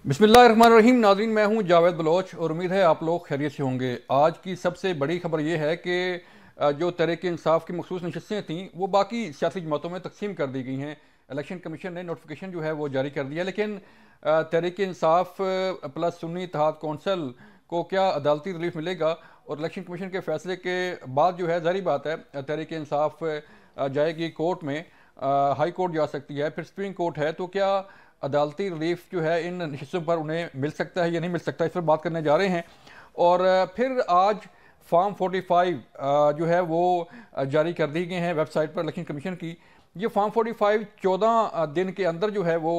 बिस्मिल्लाहिर्रहमानिर्रहीम। नाज़रीन, मैं हूं जावेद बलोच और उम्मीद है आप लोग खैरियत से होंगे। आज की सबसे बड़ी खबर यह है कि जो तहरीक इंसाफ की मखसूस नशस्तें थीं वो बाकी सियासी जमातों में तकसीम कर दी गई हैं। इलेक्शन कमीशन ने नोटिफिकेशन जो है वो जारी कर दिया, लेकिन तहरीक इंसाफ प्लस सुन्नी इत्तेहाद कौंसल को क्या अदालती रिलीफ मिलेगा? और इलेक्शन कमीशन के फैसले के बाद जो है, ज़ाहिर बात है, तहरीक इंसाफ जाएगी कोर्ट में, हाई कोर्ट जा सकती है, फिर सुप्रीम कोर्ट है। तो क्या अदालती रिलीफ जो है इन नशिस्तों पर उन्हें मिल सकता है या नहीं मिल सकता, इस पर बात करने जा रहे हैं। और फिर आज फॉर्म 45 जो है वो जारी कर दी गई हैं वेबसाइट पर इलेक्शन कमीशन की। ये फॉर्म 45 14 दिन के अंदर जो है वो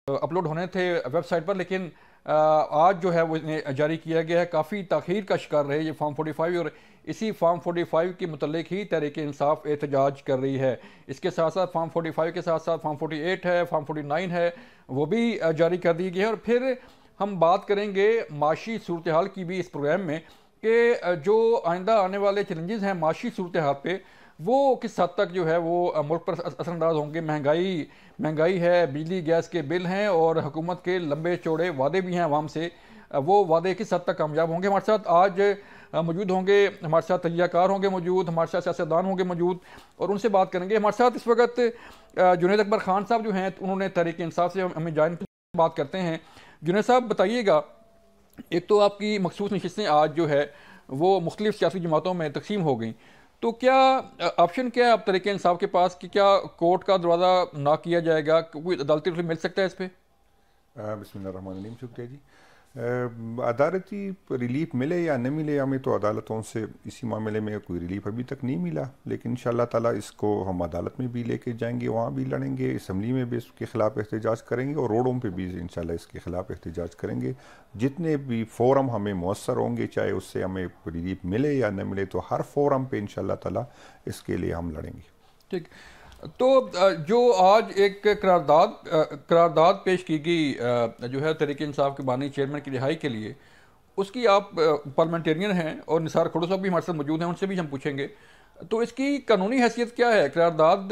अपलोड होने थे वेबसाइट पर, लेकिन आज जो है वो इन्हें जारी किया गया है। काफ़ी ताख़ीर का शिकार रहे ये फॉर्म 45, और इसी फॉर्म 45 के मुतल्लिक ही तहरीक इंसाफ एहतजाज कर रही है। इसके साथ साथ फॉर्म 45 के साथ साथ फॉर्म 48 है, फॉर्म 49 है, वो भी जारी कर दी गई है। और फिर हम बात करेंगे माशी सूरत हाल की भी इस प्रोग्राम में, कि जो आइंदा आने वाले चैलेंजेस हैं माशी सूरत हाल पे, वो किस हद तक जो है वो मुल्क पर असरअंदाज होंगे। महंगाई है, बिजली गैस के बिल हैं, और हुकूमत के लंबे चौड़े वादे भी हैं आवाम से, वो वादे किस हद तक कामयाब होंगे। हमारे साथ आज मौजूद होंगे, हमारे साथ तजियाकार होंगे मौजूद, हमारे साथ सियासतदान होंगे मौजूद, और उनसे बात करेंगे। हमारे साथ इस वक्त जुनैद अकबर खान साहब जो हैं, उन्होंने तहरीक इंसाफ से हमें ज्वाइन बात करते हैं। जुनैद साहब, बताइएगा, एक तो आपकी मखसूस नशिस्तें आज जो है वो मुख्तलिफ सियासी जमातों में तकसीम हो गई, तो क्या ऑप्शन क्या है अब तहरीक इंसाफ के पास कि क्या कोर्ट का दरवाज़ा ना किया जाएगा, कोई अदालती रिलीफ मिल सकता है इस पर? बिस्मिल्लाहिर्रहमानिर्रहीम। शुक्रिया जी। अदालती रिलीफ मिले या न मिले, हमें तो अदालतों से इसी मामले में कोई रिलीफ अभी तक नहीं मिला, लेकिन इंशाअल्लाह ताला इसको हम अदालत में भी लेके जाएंगे, वहाँ भी लड़ेंगे, असम्बली में भी इसके ख़िलाफ़ एहतजाज करेंगे और रोडों पे भी इंशाअल्लाह इसके ख़िलाफ़ एहतजाज करेंगे। जितने भी फ़ोरम हमें मुयस्सर होंगे, चाहे उससे हमें रिलीफ मिले या न मिले, तो हर फोरम पर इंशाअल्लाह ताला इसके लिए हम लड़ेंगे। ठीक। तो जो आज एक करारदाद पेश की गई जो है तहरीक इंसाफ के बानी चेयरमैन की रिहाई के लिए, उसकी आप पार्लियामेंटेरियन हैं और निसार खड़ो साहब भी हमारे साथ मौजूद हैं, उनसे भी हम पूछेंगे। तो इसकी कानूनी हैसियत क्या है? करारदाद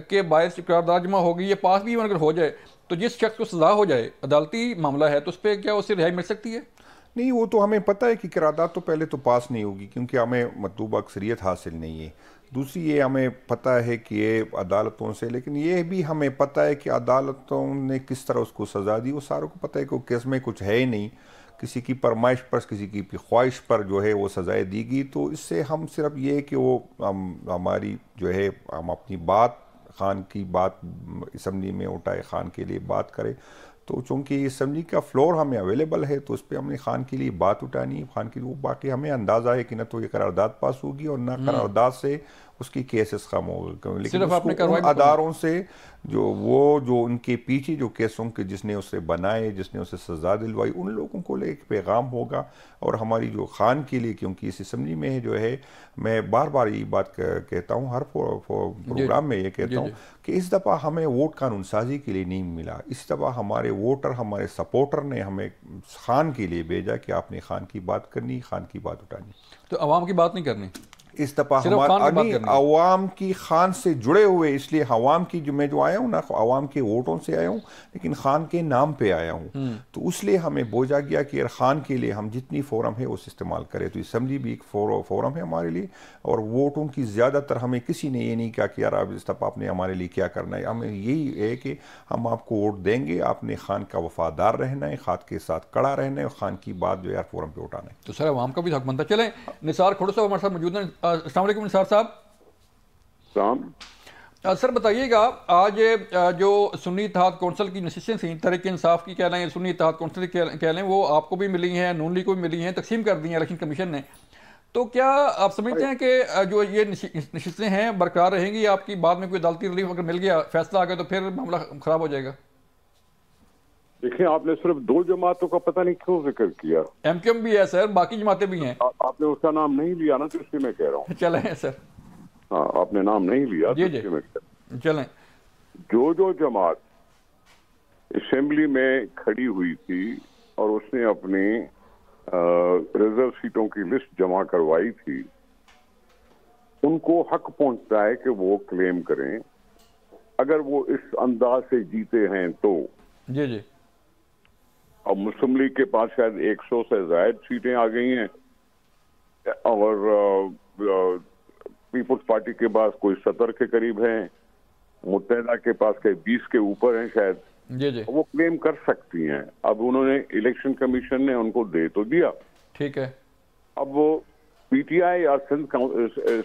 के बायस करारदाद जमा होगी, ये पास भी अगर हो जाए तो जिस शख्स को सजा हो जाए, अदालती मामला है, तो उस पर क्या उससे रिहाई मिल सकती है? नहीं, वो तो हमें पता है कि करारदाद तो पहले तो पास नहीं होगी, क्योंकि हमें मतलूबा अक्सरियत हासिल नहीं है। दूसरी ये हमें पता है कि ये अदालतों से, लेकिन ये भी हमें पता है कि अदालतों ने किस तरह उसको सज़ा दी, वो सारों को पता है कि केस में कुछ है ही नहीं, किसी की फरमाइश पर, किसी की ख्वाहिश पर जो है वो सज़ाएँ दी गई। तो इससे हम सिर्फ ये कि वो हमारी जो है, हम अपनी बात, खान की बात असम्बली में उठाए, खान के लिए बात करें। तो चूँकि असम्बली का फ्लोर हमें अवेलेबल है, तो उस पर हमने खान के लिए बात उठानी है, खान की वो, बाकी हमें अंदाज़ा है कि न तो ये करारदाद पास होगी और न करारदाद से उसकी केसेस कम होगा, लेकिन सिर्फ उसको आपने उन कार्रवाई अदारों से जो उनके पीछे जो केसों के जिसने उसे बनाए, जिसने उसे सज़ा दिलवाई, उन लोगों को ले एक पैगाम होगा। और हमारी जो खान के लिए, क्योंकि इस असम्बली में जो है, मैं बार बार ये बात कहता हूँ, हर प्रोग्राम में ये कहता हूँ कि इस दफ़ा हमें वोट कानून साजी के लिए नहीं मिला। इस दफ़ा हमारे वोटर, हमारे सपोर्टर ने हमें खान के लिए भेजा कि आपने खान की बात करनी, खान की बात उठानी। तो अवाम की बात नहीं करनी, इस दफ़ा सिर्फ खान की बात करनी है। अवाम की खान से जुड़े हुए, इसलिए अवाम की जो मैं जो आया हूँ ना, अवाम के वोटों से आया हूँ, लेकिन खान के नाम पे आया हूँ। तो इसलिए हमें बोझा गया कि यार खान के लिए हम जितनी फोरम है उस इस्तेमाल करें। तो असम्बली भी एक फोरम है हमारे लिए, और वोटों की ज़्यादातर हमें किसी ने ये नहीं कहा कि यार अब इस दफ़ा आपने हमारे लिए क्या करना है। हमें यही है कि हम आपको वोट देंगे, आपने खान का वफादार रहना है, खान के साथ कड़ा रहना है, और खान की बात जो यार फोरम पर उठाना है। तो सर अवाम का भी हक बनता। चलें, निसार खड़ो साहब हमारे साथ मौजूद हैं। अस्सलाम वालेकुम निसार साहब। सर बताइएगा, आज जो सुन्नी इत्तेहाद कौंसिल की नशिस्तें थी, तहरीक इंसाफ की कह लें, सुन्नी इत्तेहाद कौंसिल की कह लें, वो आपको भी मिली हैं, नून लीग को भी मिली हैं, तकसीम कर दी हैं इलेक्शन कमीशन ने। तो क्या आप समझते हैं कि जो ये नशिस्तें हैं बरकरार रहेंगी? आपकी बाद में कोई अदालती रिलीफ अगर मिल गया, फैसला आ गया, तो फिर मामला खराब हो जाएगा? देखिए, आपने सिर्फ दो जमातों का पता नहीं क्यों जिक्र किया। एमक्यूएम भी है सर, बाकी जमातें भी हैं। आपने उसका नाम नहीं लिया ना, तो इसलिए मैं कह रहा हूँ। चलें सर। हाँ, आपने नाम नहीं लिया, जी तो जी, इसलिए मैं कह रहा हूँ। चलें। जो जमात असेंबली में खड़ी हुई थी और उसने अपनी रिजर्व सीटों की लिस्ट जमा करवाई थी, उनको हक पहुंचता है कि वो क्लेम करें, अगर वो इस अंदाज से जीते हैं तो। जी जी। अब मुस्लिम लीग के पास शायद 100 से ज्यादा सीटें आ गई हैं और पीपुल्स पार्टी के पास कोई 70 के करीब हैं, मुत्तहिदा के पास के 20 के ऊपर हैं शायद। जी जी, वो क्लेम कर सकती हैं। अब उन्होंने इलेक्शन कमीशन ने उनको दे तो दिया, ठीक है। अब वो पीटीआई या सिंध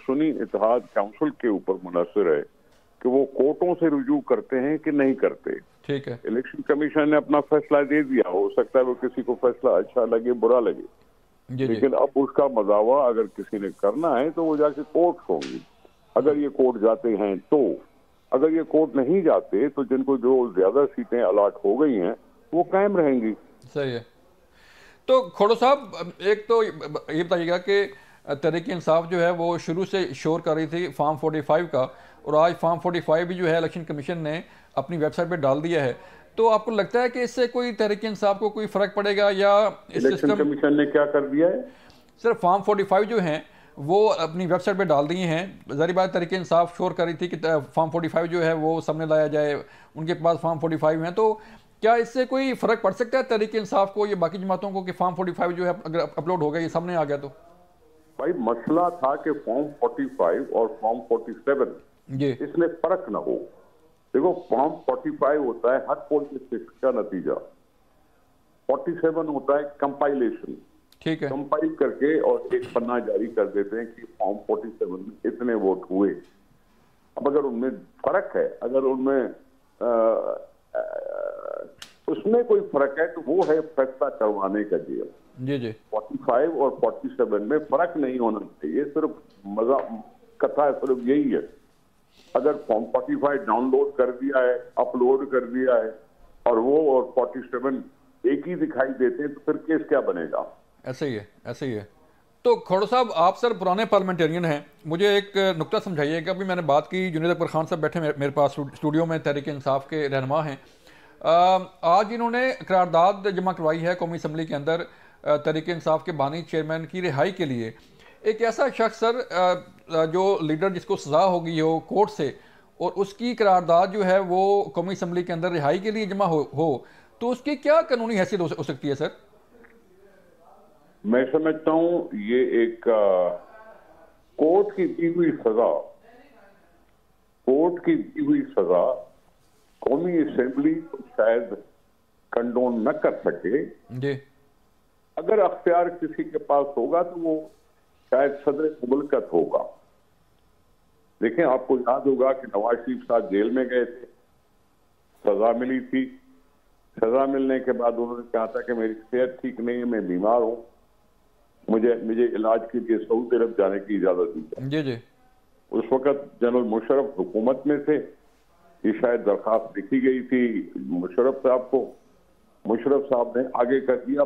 सुन्नी इत्तेहाद काउंसिल के ऊपर मुनहसर है कि वो कोर्टों से रुजू करते हैं कि नहीं करते। ठीक है, इलेक्शन कमीशन ने अपना फैसला दे दिया, हो सकता है वो किसी को फैसला अच्छा लगे बुरा लगे, जी जी, लेकिन अब उसका मदावा अगर किसी ने करना है तो वो जाके कोर्ट होंगी। अगर ये कोर्ट जाते हैं तो, अगर ये कोर्ट नहीं जाते तो जिनको जो ज्यादा सीटें अलॉट हो गई हैं वो कायम रहेंगी। सही है। तो खोड़ो साहब, एक तो ये बताइएगा कि तहरीक इंसाफ जो है वो शुरू से शोर कर रही थी फॉर्म 45 का, और आज फॉर्म 45 भी जो है इलेक्शन कमीशन ने अपनी वेबसाइट पे डाल दिया है। तो आपको लगता है कि इससे कोई तहरीक इंसाफ को कोई फर्क पड़ेगा, या इस इलेक्शन सिस्टम कमीशन ने क्या कर दिया है? सर फॉर्म 45 जो हैं वो अपनी वेबसाइट पे डाल दिए हैं। ज़ाहिर बात तहरीक इंसाफ शोर कर रही थी कि फॉर्म 45 जो है वो सामने लाया जाए, उनके पास फॉर्म 45 हैं। तो क्या इससे कोई फ़र्क पड़ सकता है तहरीक इंसाफ को या बाकी जमातों को कि फॉर्म 45 जो है अगर अपलोड हो गया, ये सामने आ गया? तो भाई मसला था कि फॉर्म 45 और फॉर्म 47 जी, इसमें फर्क ना हो। देखो फॉर्म 45 होता है हर पॉलिसी का नतीजा, 47 होता है कंपाइलेशन, ठीक है, कंपाइल करके और एक पन्ना जारी कर देते हैं कि फॉर्म 47 में इतने वोट हुए। अब अगर उनमें फर्क है, अगर उनमें उसमें कोई फर्क है तो वो है फैसला करवाने का जेल। जी जी, 45 और 47 में फर्क नहीं होना चाहिए, सिर्फ मजा कथा सिर्फ यही है। अगर फॉर्म 45 डाउनलोड कर दिया है, अपलोड कर दिया है और वो और 47 एक ही दिखाई देते हैं तो फिर केस क्या बनेगा? ऐसे ही है, ऐसे ही है। तो खोड़ो साहब, आप सर पुराने पार्लियामेंटेरियन हैं, मुझे एक नुक्ता समझाइएगा। अभी मैंने बात की, जुनैद अकबर खान साहब बैठे मेरे पास स्टूडियो में, तहरीक इंसाफ के रहनुमा हैं। आज इन्होंने करारदाद जमा करवाई है कौमी असम्बली के अंदर तहरीक इंसाफ के बानी चेयरमैन की रिहाई के लिए। एक ऐसा शख्स सर जो लीडर जिसको सज़ा हो गई हो कोर्ट से, और उसकी करारदाद जो है वो कौमी असम्बली के अंदर रिहाई के लिए जमा हो तो उसकी क्या कानूनी हैसियत हो सकती है सर? मैं समझता हूं ये एक कोर्ट की दी हुई सजा, कोर्ट की दी हुई सजा कौमी असेंबली शायद कंडोन न कर सके। जी, अगर अख्तियार किसी के पास होगा तो वो शायद सदर मुमलकत होगा। देखें, आपको याद होगा कि नवाज शरीफ साहब जेल में गए थे, सजा मिली थी। सजा मिलने के बाद उन्होंने कहा था कि मेरी सेहत ठीक नहीं है, मैं बीमार हूं, मुझे इलाज के लिए सऊदी अरब जाने की इजाजत दी। जी जी, उस वक्त जनरल मुशर्रफ हुकूमत में थे, ये शायद दरखास्त लिखी गई थी मुशर्रफ साहब को। मुशर्रफ साहब ने आगे कर दिया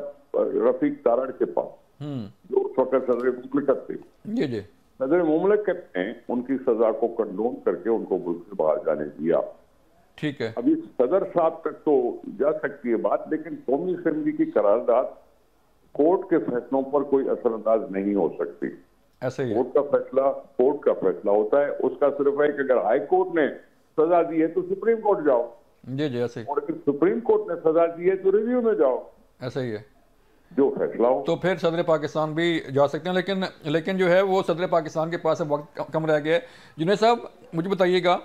रफीक तारड़ के पास, जो उस वक्त सदर मुमलकत थे। जी जी, सदर मुमलकत ने उनकी सजा को कंडोन करके उनको मुल्क से बाहर जाने दिया। ठीक है, अभी सदर साहब तक तो जा सकती है बात, लेकिन कौमी असेंबली की करारदाद कोर्ट के फैसलों पर कोई असरअंदाज नहीं हो सकती। ऐसे ही है। कोर्ट का फैसला होता है, उसका सिर्फ है कि अगर हाई कोर्ट ने सजा दी है तो सुप्रीम कोर्ट जाओ, जी जी, ऐसे ही, और अगर सुप्रीम कोर्ट ने सजा दी है तो रिव्यू में जाओ, ऐसे ही है। जो फैसला हो। तो फिर सदर पाकिस्तान भी जा सकते हैं, लेकिन जो है वो सदर पाकिस्तान के पास अब वक्त कम रह गया है। जुनैद साहब, मुझे बताइएगा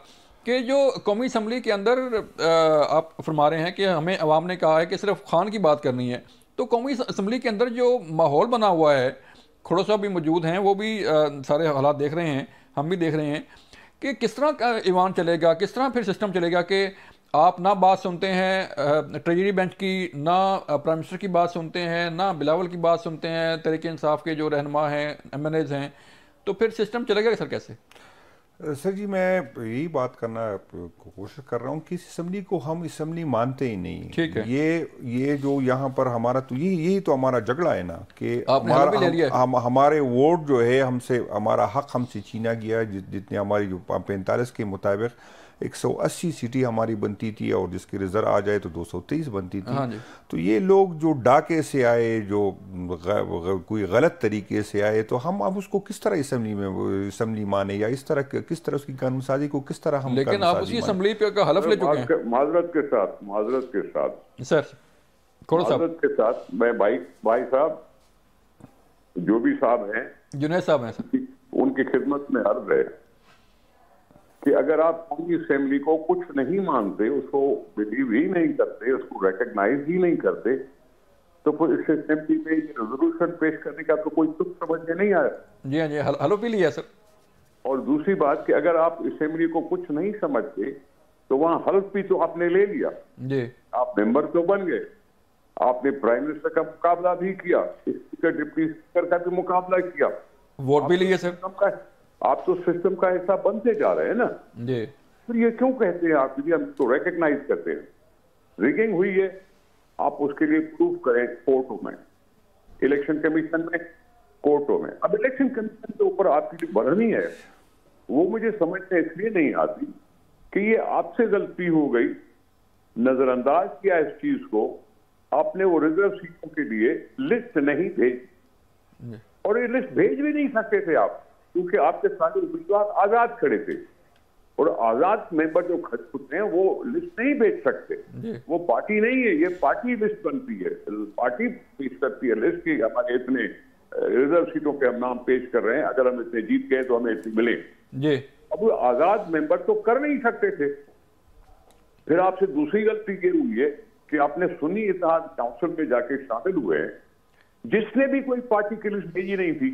कि जो कौमी असम्बली के अंदर आप फरमा रहे हैं कि हमें अवाम ने कहा है कि सिर्फ खान की बात करनी है, तो कौमी असम्बली के अंदर जो माहौल बना हुआ है, खोड़ो साहब भी मौजूद हैं, वो भी सारे हालात देख रहे हैं, हम भी देख रहे हैं कि किस तरह का ईवान चलेगा, किस तरह फिर सिस्टम चलेगा कि आप ना बात सुनते हैं ट्रेजरी बेंच की, ना प्राइम मिनिस्टर की बात सुनते हैं, ना बिलावल की बात सुनते हैं, तहरीक इंसाफ के जो रहनुमा हैं, MNAs हैं, तो फिर सिस्टम चलेगा सर कैसे? सर जी, मैं यही बात करना कोशिश कर रहा हूँ कि इस असम्बली को हम असम्बली मानते ही नहीं। ठीक है, ये जो यहाँ पर हमारा तो यही तो हमारा झगड़ा है ना कि हमारे वोट जो है हमसे, हमारा हक हमसे छीना गया। जितने हमारी जो 45 के मुताबिक 180 सीटें हमारी बनती थी और जिसकी रिजर्व आ जाए तो 223 बनती थी। हाँ जी। तो ये लोग जो डाके से आए, जो कोई गलत तरीके से आए, तो हम अब उसको किस तरह असम्बली माने, या इस तरह किस तरह उसकी कानून साजी को किस तरह हम, लेकिन आप उसी असम्बली पे हलफ ले चुके हैं। माजरत के साथ सर माजरत के साथ मैं भाई साहब, जो भी साहब हैं, जुनैद साहब हैं सर, उनकी खिदमत में अर्ज है कि अगर आप कौमी असेंबली को कुछ नहीं मानते, उसको बिलीव ही नहीं करते, उसको रिकग्नाइज ही नहीं करते, तो फिर इस असेंबली में रेजोल्यूशन पेश करने का तो कोई तुक समझ में नहीं आया। जी हाँ जी, हलो पी लिया सर। और दूसरी बात कि अगर आप असेंबली को कुछ नहीं समझते तो वहां हल्फ भी तो आपने ले लिया जी, आप मेंबर तो बन गए, आपने प्राइम मिनिस्टर का मुकाबला भी किया, स्पीकर डिप्टी स्पीकर का भी मुकाबला किया, वोट भी लिए सर। आप तो सिस्टम का हिस्सा बनते जा रहे हैं ना जी। फिर ये क्यों कहते हैं आप, यदि हम तो रिकग्नाइज करते हैं रिगिंग हुई है, आप उसके लिए प्रूफ करें कोर्टों में, इलेक्शन कमीशन में, कोर्टों में। अब इलेक्शन कमीशन के ऊपर आपकी जो बढ़नी है वो मुझे समझ में इसलिए नहीं आती कि ये आपसे गलती हो गई, नजरअंदाज किया इस चीज को, आपने वो रिजर्व सीटों के लिए लिस्ट नहीं भेजी, और ये लिस्ट भेज भी नहीं सकते थे आप, क्योंकि आपके सारे उम्मीदवार आजाद खड़े थे, और आजाद मेंबर जो खड़े होते हैं वो लिस्ट नहीं भेज सकते, वो पार्टी नहीं है, ये पार्टी लिस्ट बनती है, पार्टी पेश करती है लिस्ट की हमारे इतने रिजर्व सीटों के हम नाम पेश कर रहे हैं, अगर हम इतने जीत गए तो हमें इतने मिले जी। अब वो आजाद मेंबर तो कर नहीं सकते थे। फिर आपसे दूसरी गलती ये हुई है कि आपने सुन्नी इत्तेहाद काउंसिल में जाके शामिल हुए हैं, जिसने भी कोई पार्टी की लिस्ट भेजी नहीं थी,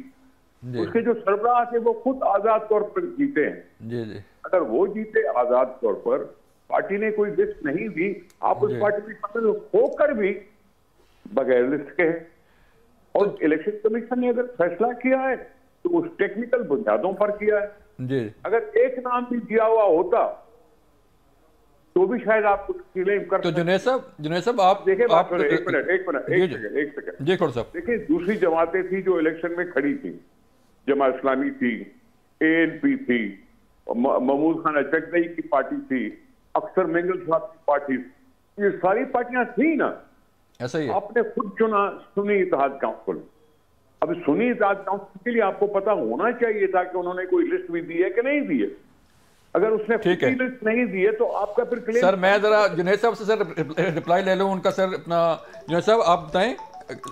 उसके जो सरबराह थे वो खुद आजाद तौर पर जीते हैं जी जी। अगर वो जीते आजाद तौर पर, पार्टी ने कोई लिस्ट नहीं दी, आप उस पार्टी में शामिल होकर भी बगैर लिस्ट के हैं, और इलेक्शन कमीशन ने अगर फैसला किया है तो उस टेक्निकल बुनियादों पर किया है जी। अगर एक नाम भी दिया हुआ होता तो भी शायद आप कुछ क्लेम कर। तो जुनैद साहब आप देखिए, आप एक सेकंड जी खोड़ साहब, देखिए दूसरी जमातें थी जो इलेक्शन में खड़ी थी, जमा इस्लामी थी, ANP थी, महमूद खान अचकदई की पार्टी थी, अख्तर मेंगल साहब की पार्टी, ये सारी पार्टियां थी ना, ऐसा ही है। आपने खुद चुना सुन्नी इत्तेहाद काउंसिल। अब सुन्नी इत्तेहाद काउंसिल के लिए आपको पता होना चाहिए था कि उन्होंने कोई लिस्ट भी दी है कि नहीं दी है, अगर उसने कोई लिस्ट नहीं दी है तो आपका फिर क्लेम। सर मैं जरा जुनैद साहब से सर रिप्लाई ले लूं उनका, सर अपना जुनैद साहब आप बताएं,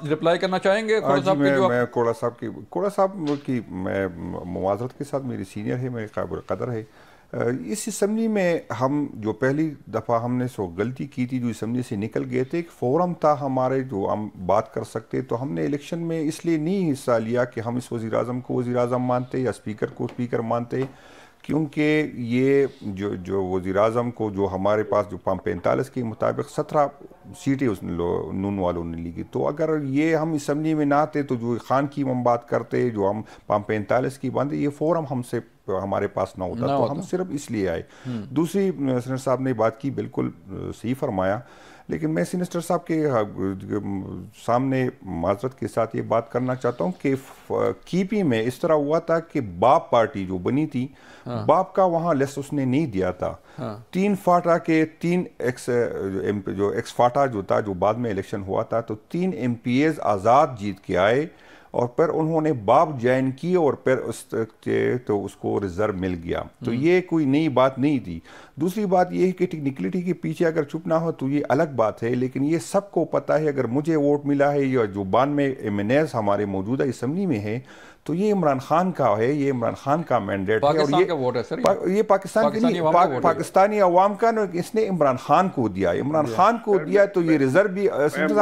रिप्लाई करना चाहेंगे? मैं कोड़ा साहब की मैं मुआज़रत के साथ, मेरी सीनियर है, मेरे काबिल कदर है। इस असम्बली में हम जो पहली दफ़ा हमने गलती की थी, जो असम्बली से निकल गए थे, एक फोरम था हमारे जो हम बात कर सकते, तो हमने इलेक्शन में इसलिए नहीं हिस्सा लिया कि हम इस वज़ीर आज़म को वज़ीर आज़म मानते या स्पीकर को स्पीकर मानते, क्योंकि ये जो वज़ीर आज़म को जो हमारे पास जो 45 के मुताबिक 17 सीटें उस नून वालों ने ली, तो अगर ये हम असम्बली में ना आते तो जो खान की हम बात करते, जो हम 45 की बंद, ये फोरम हमसे हमारे पास ना होता, तो हम सिर्फ इसलिए आए। दूसरी सीनेटर साहब ने बात की, बिल्कुल सही फरमाया, लेकिन मैं सीनेटर साहब के सामने माजरत के साथ ये बात करना चाहता हूँ कि कीपी में इस तरह हुआ था कि बाप पार्टी जो बनी थी, बाप का वहाँ लिस्ट उसने नहीं दिया था। 3 फाटा के 3 एक्स फाटा जो था, जो बाद में इलेक्शन हुआ था, तो 3 MPs आज़ाद जीत के आए, और फिर उन्होंने बाप ज्वाइन की, और फिर तो उसको रिजर्व मिल गया। तो ये कोई नई बात नहीं थी। दूसरी बात ये है कि टेक्निकलिटी के पीछे अगर चुप ना हो तो ये अलग बात है, लेकिन ये सबको पता है, अगर मुझे वोट मिला है या जो 92 MNAs हमारे मौजूदा असम्बली में है, तो ये इमरान खान का है, ये इमरान खान का मैंडेट है, और ये पाकिस्तान के नहीं, पाकिस्तानी अवाम का, इसने इमरान खान को दिया, इमरान खान को दिया, तो ये रिजर्व भी।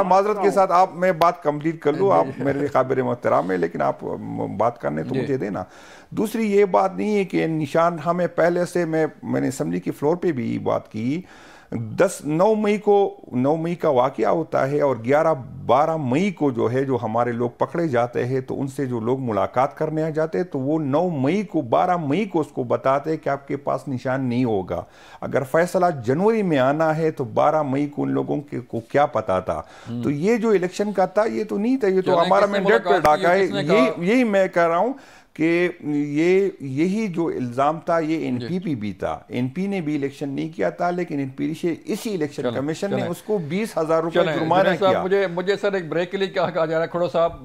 माजरत के साथ आप, मैं बात कंप्लीट कर लूँ, आप मेरे काबिल मोहतराम है, लेकिन आप बात करने तो मुझे देना। दूसरी ये बात नहीं है कि निशान हमें पहले से, मैंने असम्बली की फ्लोर पे भी बात की, 9 मई का वाकया होता है, और 11-12 मई को जो है, जो हमारे लोग पकड़े जाते हैं, तो उनसे जो लोग मुलाकात करने आ जाते हैं, तो वो 9 मई को 12 मई को उसको बताते हैं कि आपके पास निशान नहीं होगा। अगर फैसला जनवरी में आना है तो 12 मई को उन लोगों को क्या पता था? तो ये जो इलेक्शन का था, ये तो नहीं था, ये तो हमारा मैंडेट पे डाका है। यही मैं कह रहा हूँ कि यही जो इल्ज़ाम था, ये NPP भी था, NP ने भी इलेक्शन नहीं किया था, लेकिन इसी इलेक्शन कमीशन ने उसको 20,000 रुपए जुर्माना किया। मुझे सर एक ब्रेक के लिए क्या कहा जा रहा है खड़ो साहब,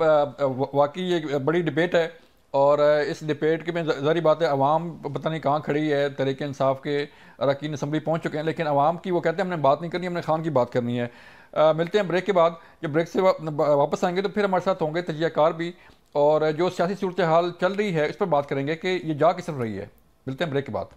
वाकई ये बड़ी डिबेट है, और इस डिबेट के में ज़ाहिर बात है अवाम पता नहीं कहाँ खड़ी है, तहरीक इंसाफ के अरकान असम्बली पहुँच चुके हैं, लेकिन अवाम की वो कहते हैं हमने बात नहीं करनी, हमने खान की बात करनी है। मिलते हैं ब्रेक के बाद। जब ब्रेक से वापस आएंगे तो फिर हमारे साथ होंगे तजियाकार भी, और जो सियासी सूरत हाल चल रही है इस पर बात करेंगे कि ये जा किस तरफ रही है। मिलते हैं ब्रेक के बाद।